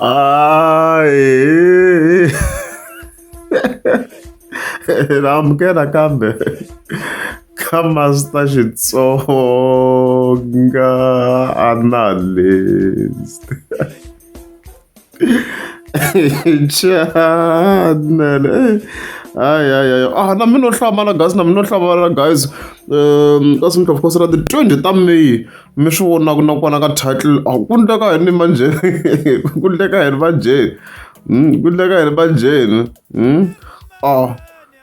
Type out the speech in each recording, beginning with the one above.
Ai. Amukela kambe ka Master Xitsonga analyst. Channel. Ay. Na mina no hlamala guys. Kasi of course ra the 20 ta May. Mi swi vona ku na kwana ka title. Ku ndleka yini manje? Ku ndleka yini manje? Ku ndleka yini manje?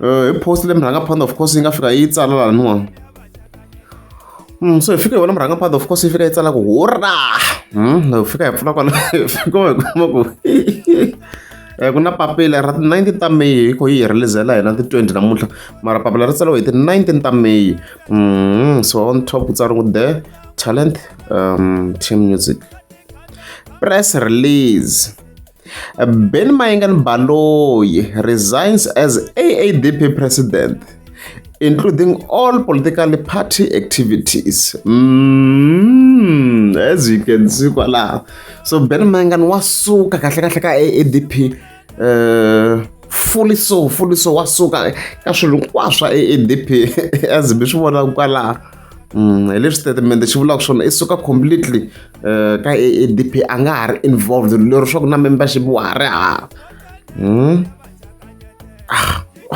Hi post le murhangaphandle of course yi nga fika yi tsala laniwa. So hi fika hi vona murhangaphandle of course yi fika yi tsala ku hurra. Hi fika hi pfuna kwala fika hi kuma ku ku na papila ra 19 ta May hi kho yi release-ela hina ti 20 namuntlha mara papila ri tsariwa hi ti 19 ta May. So on top ku tsariwa the talent team music press release. Ben Mayengan Baloyi resigns as AADP president, including all political party activities. As you can see, so Ben Mayengan wasuka kahle ka AADP fully so wasuka ka swilo hinkwaswo AADP as mi swi vona kwala. Hi leswi statement xi vulaka swona i suka completely ka AADP a nga ha ri involved lero swa ku na membership wa ha ri hava.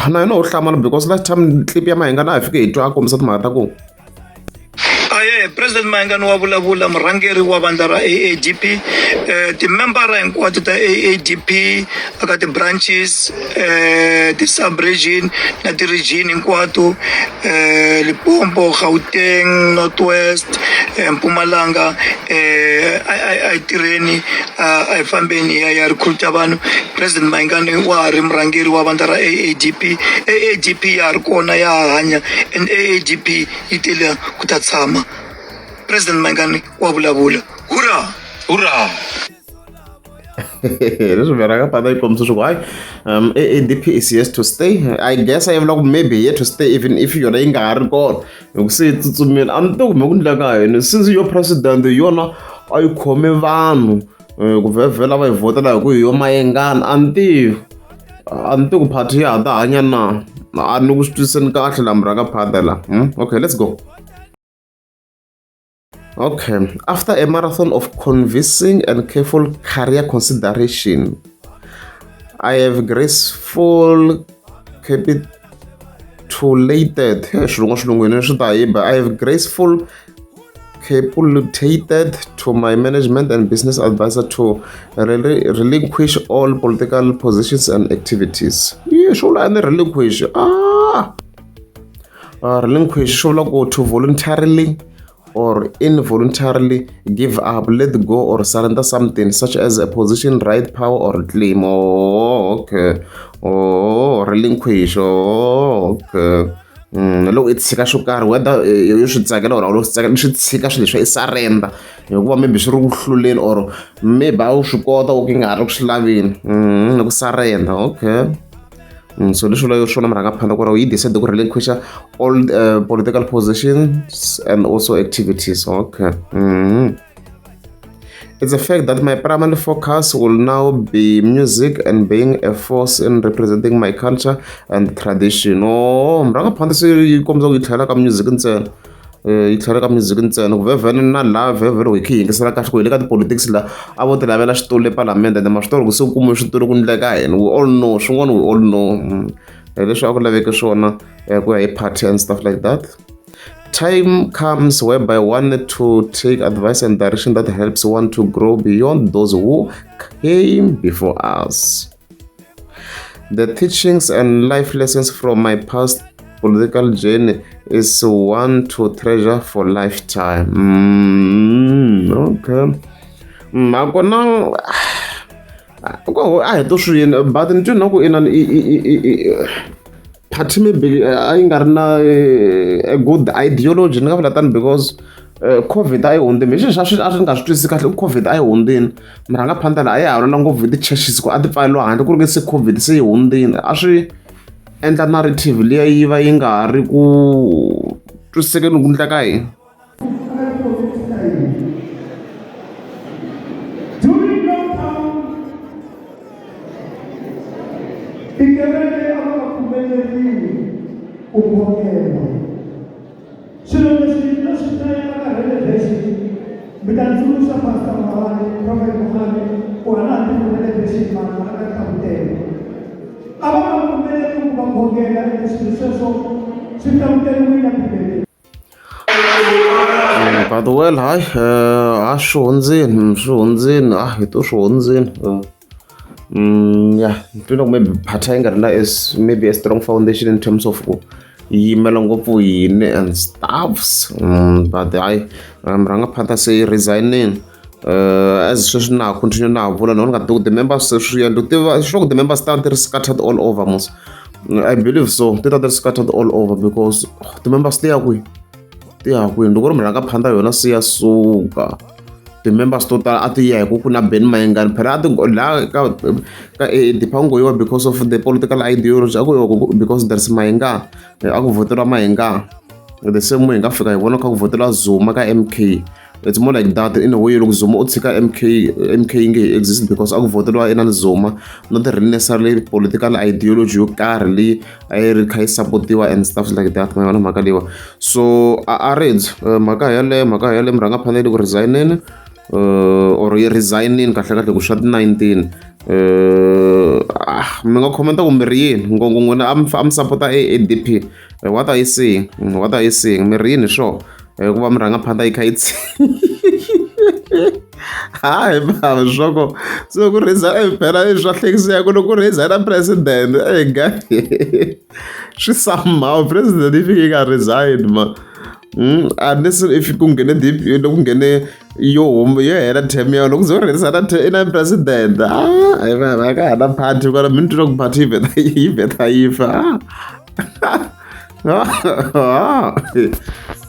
Na yena u hlamala because last time clip ya Mayenga na hi fike hi twa a kombisa timhaka ta ku President Mayenga wa vulavula murhangeri wa vandla ra AADP timembara hinkwato ta AADP aka ti-branches ti-sub-region na ti-region hinkwato Limpopo, Gauteng, Northwest, Mpumalanga a hi tirheni a hi fambeni ya recruit vanhu. President Mayenga wa ha ri murhangeri wa vandla ra AADP. AADP ya ha ri kona ya hanya and AADP yi tele ku ta tshama. President Mayenga wa vulavula hurra. Leswi murhangaphandle yi kombisa swa ku hayi AADP is here to stay. I guess I vula ku maybe here to stay even if yona yi nga ha ri kona hi ku se yi tsutsumile. A ni to kume ku ndleka yini since yo president yona a yi khome vanhu ku vhevhela va yi vhotela hi ku hi yo Mayengani. A ni tivi ku party ya ha ta hanya na a ni ku swi twisiseni kahle la murhangaphandle la. Okay, let's go. Okay, after a marathon of convincing and careful career consideration, I have graceful capitulated. I have graceful capitulated to my management and business advisor to relinquish all political positions and activities. Yeah, sure, and relinquish. Relinquish, sure, to voluntarily or involuntarily give up, let go, or surrender something such as a position, right, power, or claim. Okay. Relinquish. Okay. Loko I tshika swo karhi whether you swi tsakela or a wu swi tsakela swi tshika swilo leswi I surrender hikuva maybe swi ri ku hluleni or maybe a wu swi kota ku nga ri ku swi laveni ku surrender. Okay. So leswi vula swona murhangaphandle ku ri yi decide ku relinquish all political positions and also activities. Okay. It's a fact that my primary focus will now be music and being a force in representing my culture and tradition. Murhangaphandle se yi kombisa ku yi tlhela ka music ntsena. Yi tlhela ka music ntsena ku vhevhene na laha vhevhele hi khi yingisela kahle ku hi le ka ti-politics la a vo ti lavela xitulu epalamende and ma swi tori ku se kume switulu ku ndleka yini. We all know swin'wana, we all know leswi a ku laveke swona ku ya hi party and stuff like that. Time comes whereby one need to take advice and direction that helps one to grow beyond those who came before us. The teachings and life lessons from my past political journey is one to treasure for lifetime. Okay. Makona I to swi but nto no ku ina party maybe a yi nga ri na a good ideology ni nga vula tani because COVID a yi hundzini hi xi a swi nga swi twisisi kahle COVID a yi hundzini murhangaphandle a yi hawula ngopfu hi ti-churches ku a ti pfariwa handle ku ri nge se COVID se yi hundzini a swi endla narrative leyi yi va yi nga ha ri ku twisisekeni ku ndleka yini. ukhokhelwa. Swilo leswi a swi ta emakarhele version mi ta tsundzuxa Pastor Mawani, Prophet Muhammad ku hala a tifunele version mara aka Gauteng. A va nga pfumeleli ku va khongela leswi sweswo swi hlamuteriwile Bibeleni. But well, swi hundzini hi to swi hundzini. Yeah, maybe Patangana is maybe a strong foundation in terms of yimela ngopfu yini and stuffs. But Rangapata say resigning. As sweswi na continue na vula no nga the members sure the members they're scattered all over most. I believe so. They're scattered all over because the members they are we. Loko ri mi rhanga phanda yona se ya suka ti-members to tala a ti ya hi ku na Ben Mayengani phela a ti laha ka diphango yiwa because of the political ideology a ku yiwa because there's Mayenga a ku voteriwa Mayenga the same way hi nga fika hi vona kha ku voteriwa Zuma ka MK. It's more like that in a way loko Zuma u tshika MK yi nge exist because a ku voteriwa inani Zuma not really necessarily political ideology yo karhi leyi a yi ri kha yi supportiwa and stuff like that ma yona mhaka leyiwa. So a rinzi mhaka yaleyo mi rhanga phanele ku resigneni or yi resignin kahle ku swa ti-19 mi nga khomenta ku mi ri yini n'wina a mi support-a ADP. What are you saying mi ri yini sure ku va mi rhanga phanda yi kha yi hayi bava swoko so ku resign phela swa hlekisaka loko ku resign president swi somehow president if yi nga resign ma unless if ku nghene deep loko ku nghene yo hela term ya loko zo resign ina president va ka hana party kwala mi twa ku party yi vheta yi fa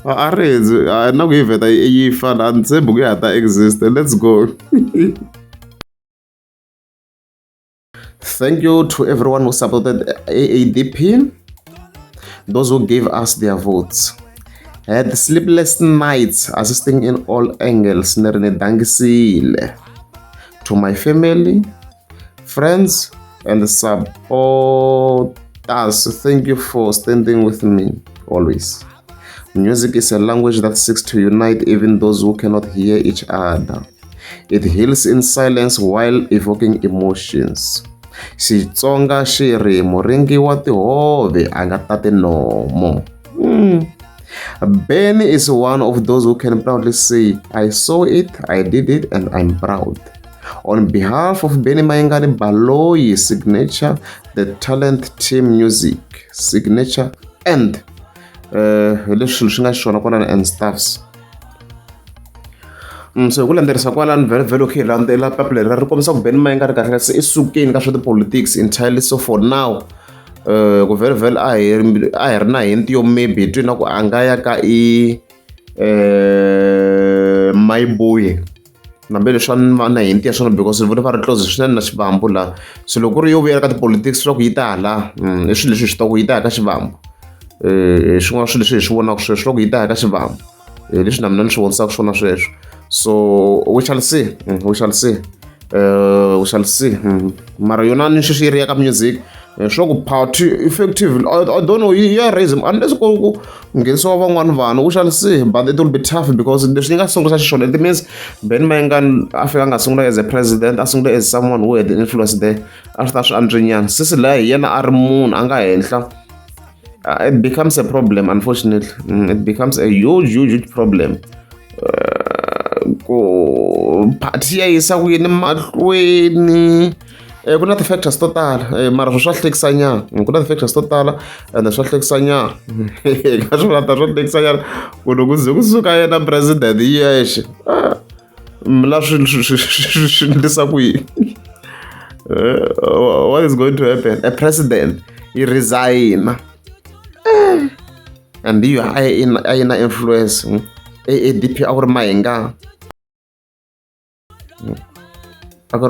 Arezi na ku yi vheta yi fa na ntshembi ku ya ta exist. Let's go. Thank you to everyone who supported AADP, those who gave us their votes. Had sleepless nights assisting in all angles. To my family, friends, and supporters, thank you for standing with me always. Music is a language that seeks to unite even those who cannot hear each other. It heals in silence while evoking emotions. Xitsonga xi ri muringi wa tihove a nga tati nomo. Ben is one of those who can proudly say, I saw it, I did it, and I'm proud. On behalf of Benny Mayengani Baloyi Signature, the Talent Team Music Signature, and and stuffs. So kulanderisa kwalani vele okay landela papila ri kombisa ku Benny Mayengani kahle se i sukeni ka swa ti-politics entirely. So for now ku vele a hi ri na hint yo maybe twi na ku a nga ya ka Mayibuye nambe leswi na hint ya swona because vona va ri close swinene na Xivambu laha. So loko ku ri yo vuyela ka ti-politics swa ku yi ta hala i swilo leswi hi swi tiva ku yi ta ya ka Xivambu. Swin'wana swilo leswi hi swi vonaka sweswo loko yi ta ya ka Xivambu leswi na mina ni swi vonisaka swona sweswo. So we shall see. Mara yona ni xi ri ya ka music swa ku party effective I don't know ya raise unless ku nghenisiwa van'wana vanhu we shall see, but it will be tough because leswi ni nga sungula xiswona it means Benny Mayengani a fika nga sungula as a president a sungula as someone who had influence there a swi ta swi antswinyana sisi laha hi yena a ri munhu a nga henhla. It becomes a problem, unfortunately. It becomes a huge problem. Party ya yisa ku yini mahlweni ku na ti-factors to tala mara swa hlekisanyana ku na ti-factors to tala and swa hlekisanyana ka swivulata swo hlekisanyana ku loko ze kusuka yena president hi yexe mla swi ndlisa ku yini. What is going to happen? A president he resign and hiyo a yi na influence AADP a ku ri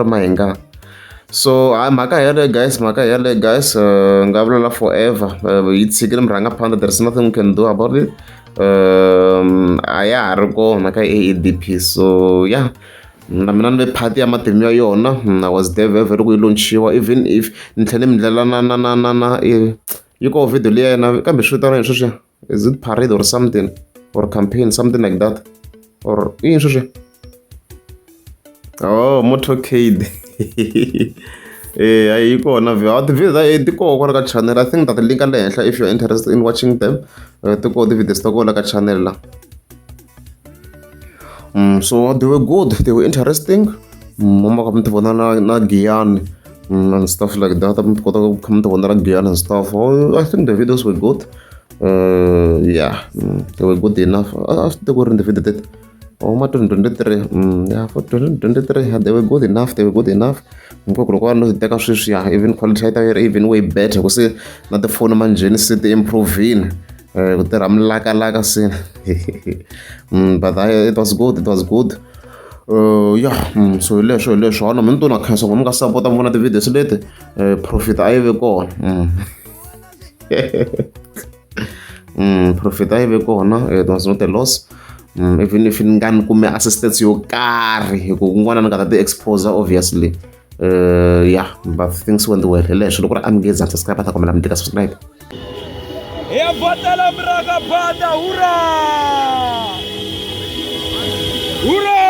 Mayenga. So mhaka yale guys nga vulela forever yi tshikile murhangaphandle. There is nothing we can do about it. A ya ha ri kona ka AADP. So yeah, na mina ni ve party ya matimu ya yona. I was there very ku yi launchiwa even if ni tlhele mi ndlela na yi koho video leyi ya yena kambe swi vitana yini sweswiya, is it parade or something or campaign something like that or i yini sweswiya? Oh, motorcade. Yi kona ti-video ti koho kwala ka channel. I think that link le henhla if you're interested in watching them. Ti koho ti-videos ta koho la ka channel la. So they were good, they were interesting. Mama kam ti vona na Giyani and stuff like that. I'm kota kam ti vona na Giyani and stuff. Oh, I think the videos were good. Yeah, they were good enough. I think they were in the video that. Oh, my 2023. Yeah, for 2023, they were good enough. They were good enough. Even quality even way better. Because not the phone man Genesis improving. I'm like sin. But it was good. It was good. Yeah. So let's show. I'm not gonna cancel. I'm gonna support one of the videos later. Profit I will go. Profit I will go. No, it was not a loss. Even if in Gan kume assistance yo carry kungwana ngata the exposure obviously. Yeah, but things went well. Let's look at engage subscribe ta komela mdika subscribe. Ya vatala braga bada hurra! Hurra!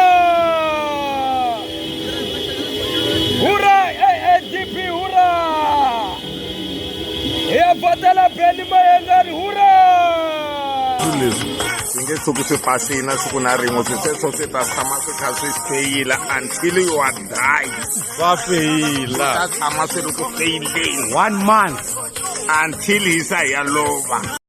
Hurra! AGP hurra! Ya vatala beni mayengani hurra! Nge suku swi pasina siku na rin'we sweswo swi ta tshama swi kha swi feyila until you are die. Va feyila. Ta tshama swi ri ku feyileni 1 month until hisa hi ya lova.